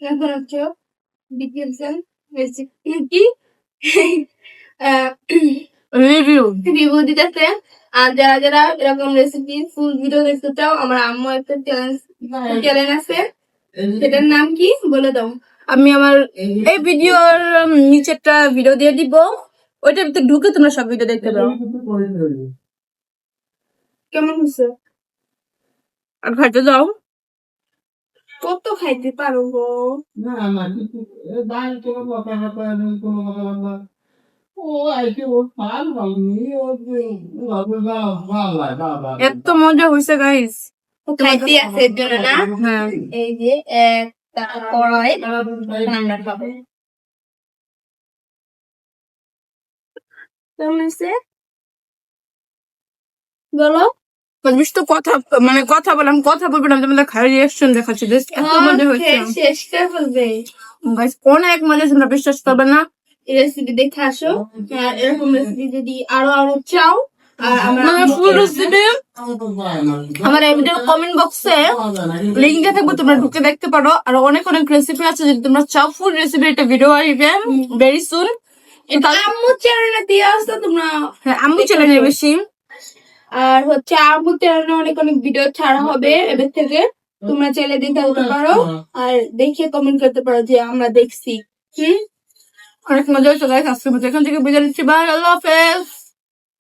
এখন হচ্ছে ডিটেলসেন রেসিপি কি রিভিউ রিভিউ দিতেছে। আর যারা যারা এরকম রেসিপি ফুল ভিডিও দেখতে চাও, আমার আম্মু একটা চ্যানেল আছে, সেটার নাম কি বলে দাও। আমি আমার এই ভিডিওর নিচে একটা ভিডিও দিয়ে দিব, ওইটার ভিতরে ঢুকে তোমরা সব ভিডিও দেখতে পারো। কেমন হচ্ছে? আর খাইতে যাও। কত খাইতে পারো গো? এত মজা হয়েছে গাইস, খাইতে আছে এর জন্য না? হ্যাঁ। এই যে একটা কড়াই আমরা খাবো। কেমন হয়েছে বলো? বেশ তো কথা মানে কথা বললাম, কথা বলবো না, তোমাদের খাই রিয়াকশন দেখাচ্ছি। এত মজা হয়েছে শেষ করে ফেলবে গাইস, অনেক মজা, তোমরা বিশ্বাস করবে না। এই রেসিপি দেখে আসো। আর এরকম রেসিপি যদি আরো আরো চাও, আর আমরা ফুল রেসিপি আমার এই ভিডিওর কমেন্ট বক্সে লিংক দিয়ে থাকবে, তোমরা ঢুকে দেখতে পারো। আর অনেক অনেক রেসিপি আছে, যদি তোমরা চাও ফুল রেসিপি একটা ভিডিও আসবে ভেরি সুন। আম্মু চ্যানেলে দিয়ে আসতো তোমরা। হ্যাঁ, আম্মু চ্যানেলে বেশি। আর হচ্ছে আম্মু চ্যানেলে অনেক অনেক ভিডিও ছাড়া হবে এবার থেকে, তোমরা চাইলে দেখে আসতে পারো আর দেখে কমেন্ট করতে পারো যে আমরা দেখছি। অনেক মজা হয়েছে গাইস, আজকের মতো এখান থেকে বিদায় নিচ্ছি, বাই, আল্লাহ হাফেজ।